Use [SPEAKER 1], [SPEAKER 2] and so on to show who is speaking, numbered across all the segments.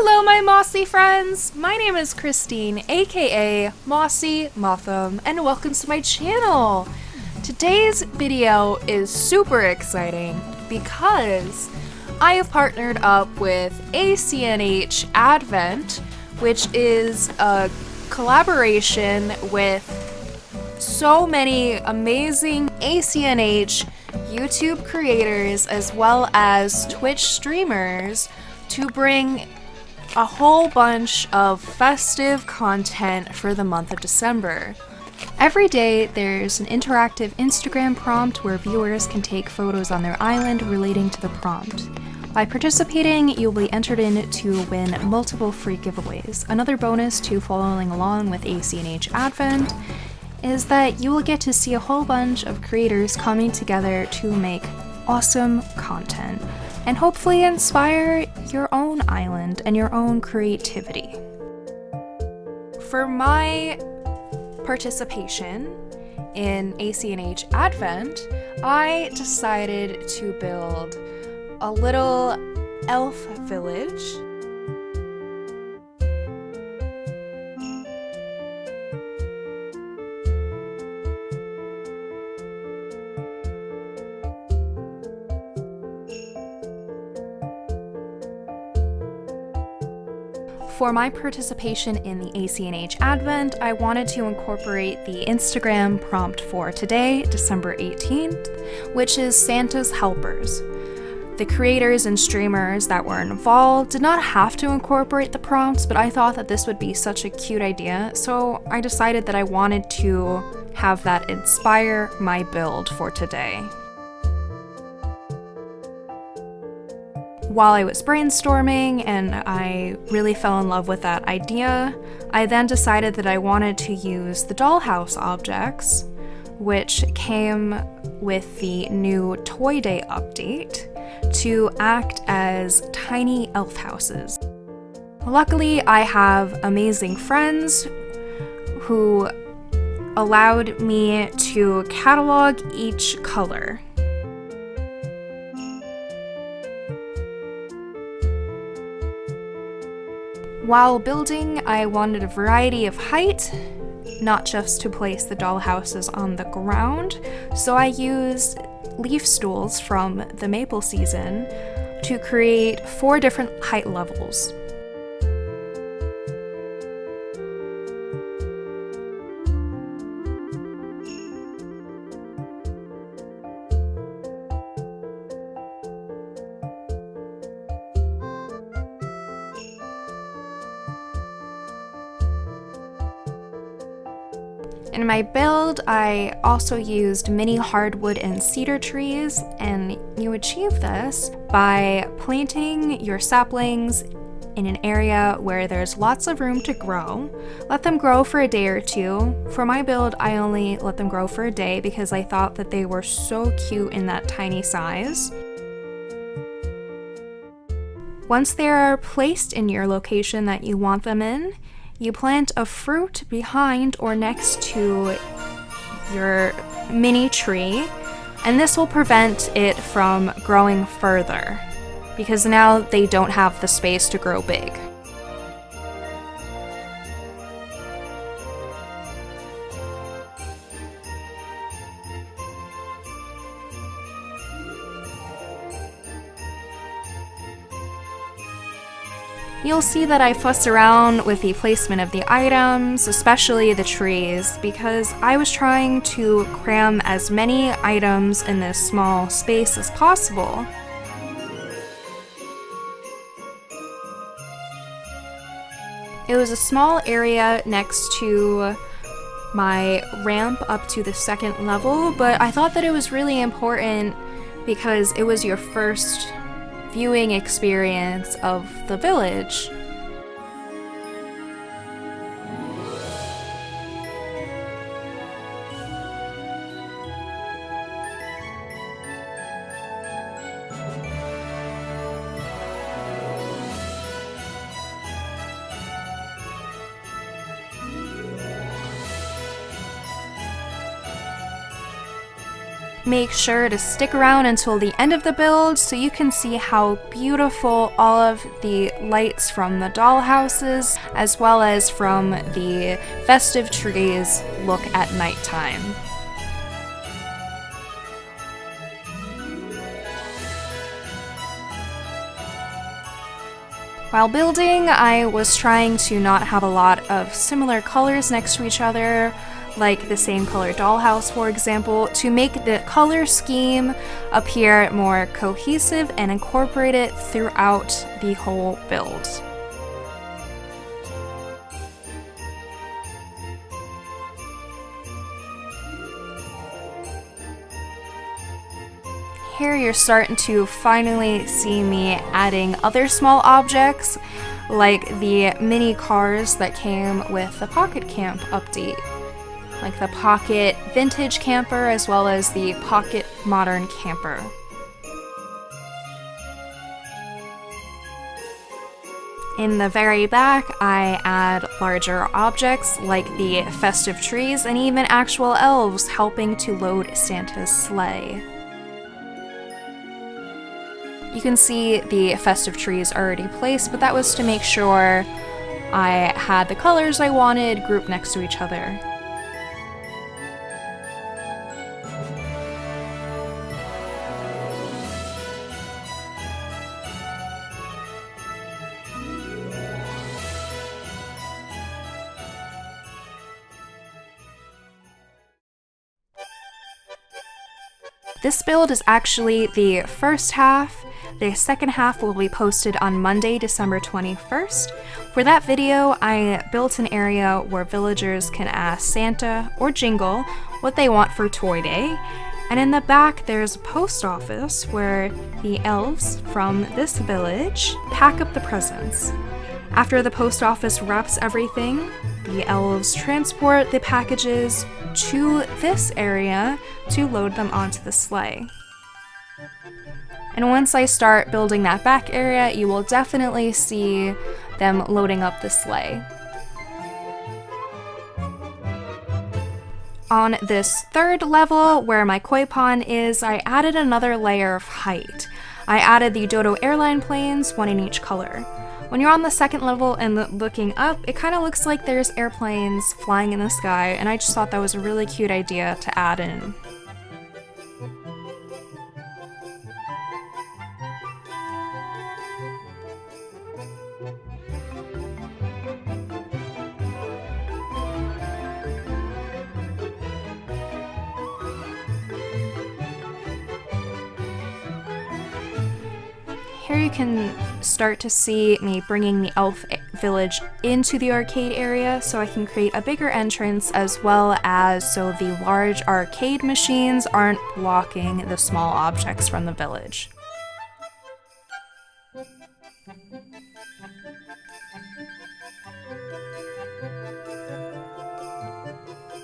[SPEAKER 1] Hello, my Mossy friends! My name is Christine, aka Mossy Motham, and welcome to my channel! Today's video is super exciting because I have partnered up with ACNH Advent, which is a collaboration with so many amazing ACNH YouTube creators as well as Twitch streamers to bring a whole bunch of festive content for the month of December. Every day there's an interactive Instagram prompt where viewers can take photos on their island relating to the prompt. By participating, you'll be entered in to win multiple free giveaways. Another bonus to following along with ACNH Advent is that you will get to see a whole bunch of creators coming together to make awesome content and hopefully inspire your own island and your own creativity. For my participation in ACNH Advent, I decided to build a little elf village. For my participation in the ACNH Advent, I wanted to incorporate the Instagram prompt for today, December 18th, which is Santa's Helpers. The creators and streamers that were involved did not have to incorporate the prompts, but I thought that this would be such a cute idea, so I decided that I wanted to have that inspire my build for today. While I was brainstorming and I really fell in love with that idea, I then decided that I wanted to use the dollhouse objects, which came with the new Toy Day update, to act as tiny elf houses. Luckily, I have amazing friends who allowed me to catalog each color. While building, I wanted a variety of height, not just to place the dollhouses on the ground, so I used leaf stools from the maple season to create 4 different height levels. In my build, I also used mini hardwood and cedar trees, and you achieve this by planting your saplings in an area where there's lots of room to grow. Let them grow for a day or two. For my build, I only let them grow for a day because I thought that they were so cute in that tiny size. Once they are placed in your location that you want them in, you plant a fruit behind or next to your mini tree, and this will prevent it from growing further, because now they don't have the space to grow big. You'll see that I fuss around with the placement of the items, especially the trees, because I was trying to cram as many items in this small space as possible. It was a small area next to my ramp up to the 2nd level, but I thought that it was really important because it was your first viewing experience of the village. Make sure to stick around until the end of the build so you can see how beautiful all of the lights from the dollhouses as well as from the festive trees look at nighttime. While building, I was trying to not have a lot of similar colors next to each other, like the same color dollhouse, for example, to make the color scheme appear more cohesive and incorporate it throughout the whole build. Here you're starting to finally see me adding other small objects, like the mini cars that came with the Pocket Camp update, like the Pocket Vintage Camper as well as the Pocket Modern Camper. In the very back, I add larger objects like the festive trees and even actual elves helping to load Santa's sleigh. You can see the festive trees already placed, but that was to make sure I had the colors I wanted grouped next to each other. This build is actually the first half. The second half will be posted on Monday, December 21st. For that video, I built an area where villagers can ask Santa or Jingle what they want for Toy Day. And in the back, there's a post office where the elves from this village pack up the presents. After the post office wraps everything, the elves transport the packages to this area to load them onto the sleigh. And once I start building that back area, you will definitely see them loading up the sleigh. On this third level, where my koi pond is, I added another layer of height. I added the Dodo airline planes, one in each color. When you're on the second level and looking up, it kind of looks like there's airplanes flying in the sky, and I just thought that was a really cute idea to add in. Here you can start to see me bringing the elf village into the arcade area so I can create a bigger entrance as well as so the large arcade machines aren't blocking the small objects from the village.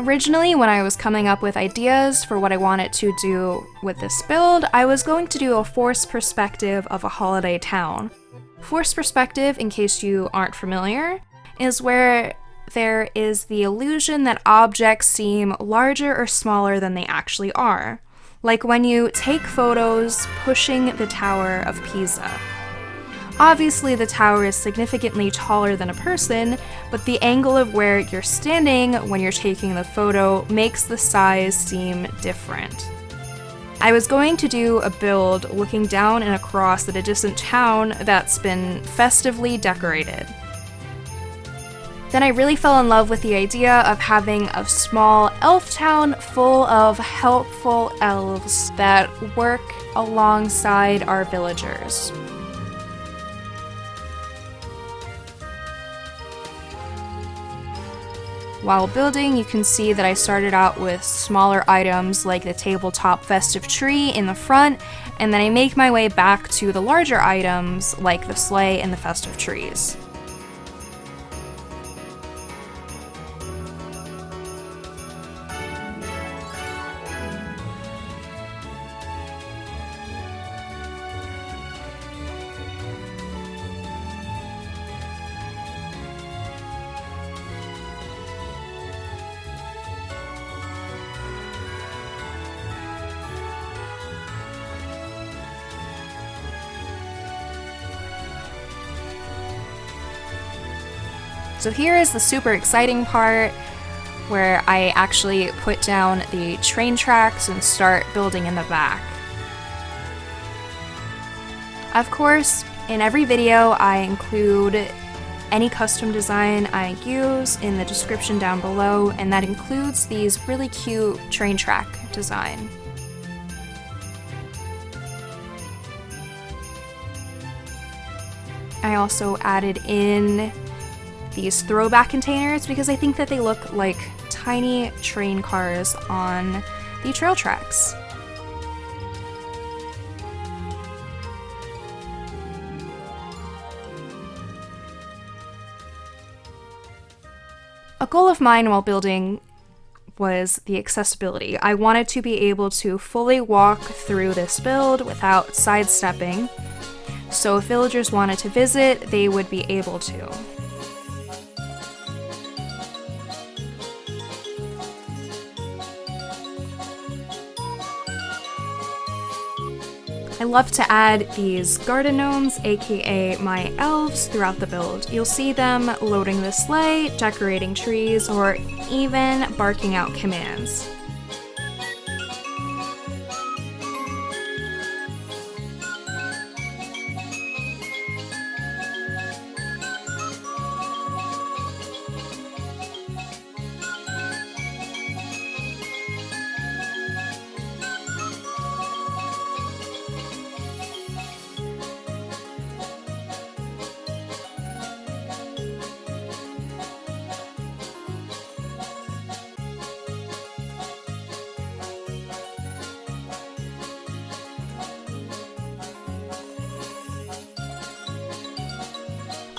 [SPEAKER 1] Originally, when I was coming up with ideas for what I wanted to do with this build, I was going to do a forced perspective of a holiday town. Forced perspective, in case you aren't familiar, is where there is the illusion that objects seem larger or smaller than they actually are. Like when you take photos pushing the Tower of Pisa. Obviously, the tower is significantly taller than a person, but the angle of where you're standing when you're taking the photo makes the size seem different. I was going to do a build looking down and across at a distant town that's been festively decorated. Then I really fell in love with the idea of having a small elf town full of helpful elves that work alongside our villagers. While building, you can see that I started out with smaller items like the tabletop festive tree in the front, and then I make my way back to the larger items like the sleigh and the festive trees. So here is the super exciting part where I actually put down the train tracks and start building in the back. Of course, in every video I include any custom design I use in the description down below, and that includes these really cute train track design. I also added in these throwback containers because I think that they look like tiny train cars on the trail tracks. A goal of mine while building was the accessibility. I wanted to be able to fully walk through this build without sidestepping, so if villagers wanted to visit, they would be able to. I love to add these garden gnomes, aka my elves, throughout the build. You'll see them loading the sleigh, decorating trees, or even barking out commands.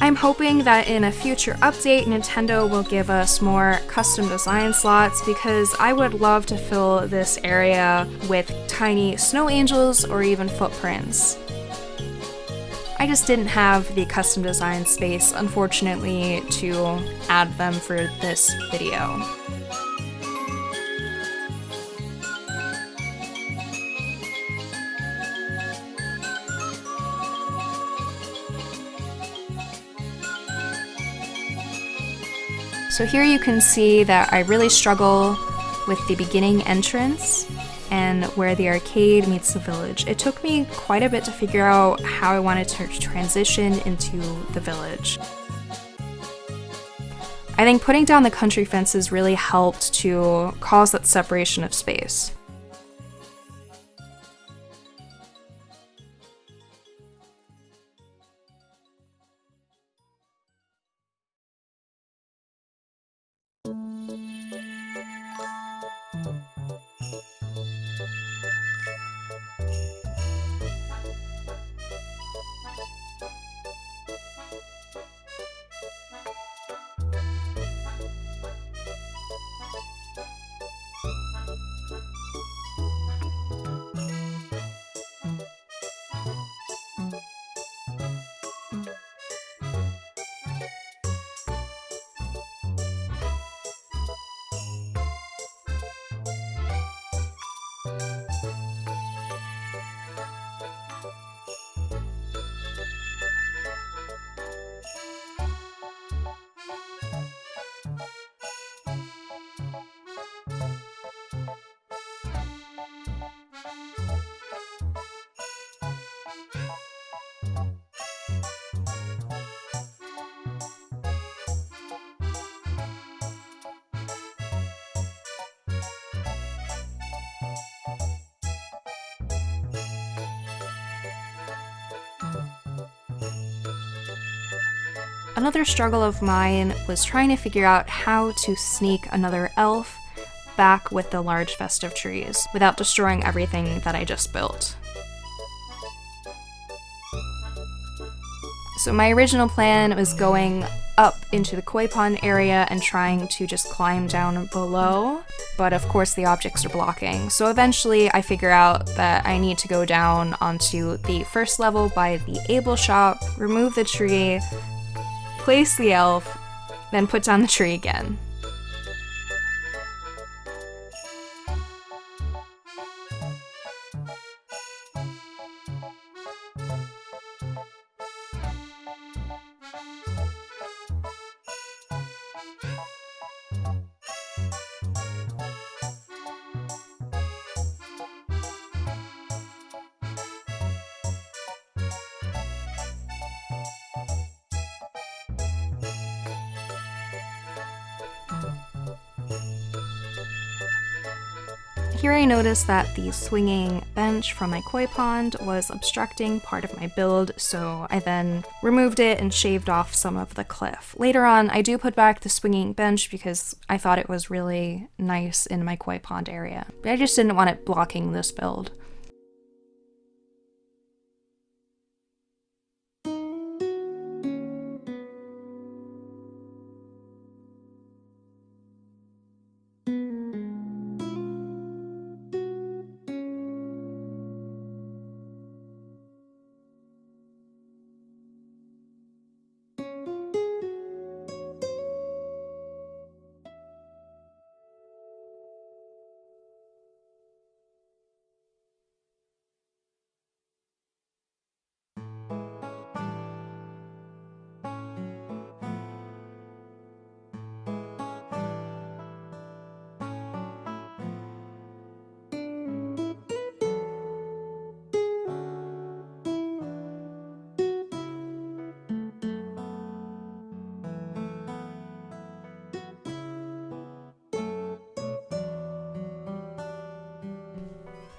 [SPEAKER 1] I'm hoping that in a future update, Nintendo will give us more custom design slots because I would love to fill this area with tiny snow angels or even footprints. I just didn't have the custom design space, unfortunately, to add them for this video. So here you can see that I really struggle with the beginning entrance and where the arcade meets the village. It took me quite a bit to figure out how I wanted to transition into the village. I think putting down the country fences really helped to cause that separation of space. Another struggle of mine was trying to figure out how to sneak another elf back with the large festive trees without destroying everything that I just built. So my original plan was going up into the koi pond area and trying to just climb down below, but of course the objects are blocking. So eventually I figure out that I need to go down onto the first level by the able shop, remove the tree, place the elf, then put down the tree again. Here I noticed that the swinging bench from my koi pond was obstructing part of my build, so I then removed it and shaved off some of the cliff. Later on, I do put back the swinging bench because I thought it was really nice in my koi pond area, but I just didn't want it blocking this build.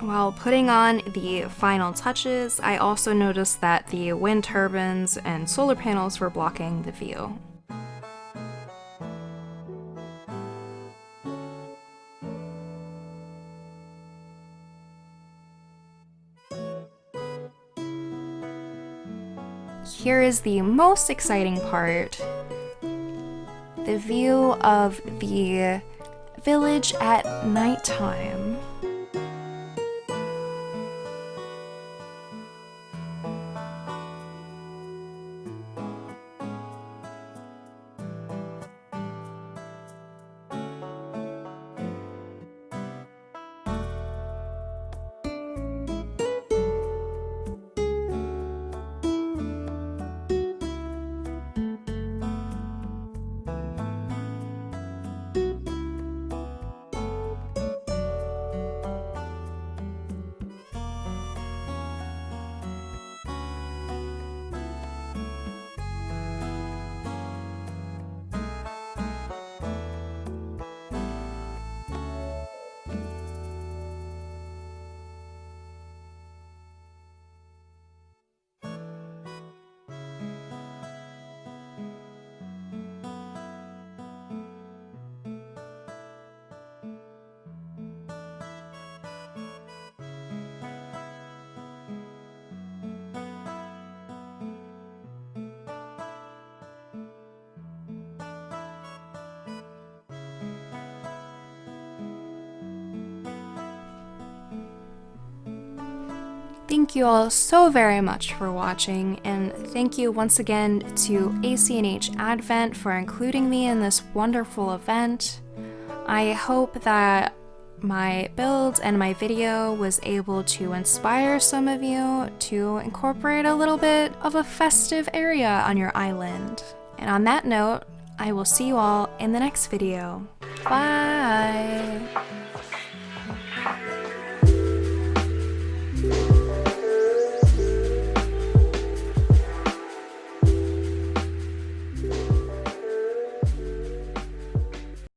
[SPEAKER 1] While putting on the final touches, I also noticed that the wind turbines and solar panels were blocking the view. Here is the most exciting part, the view of the village at nighttime. Thank you all so very much for watching, and thank you once again to ACNH Advent for including me in this wonderful event. I hope that my build and my video was able to inspire some of you to incorporate a little bit of a festive area on your island. And on that note, I will see you all in the next video. Bye!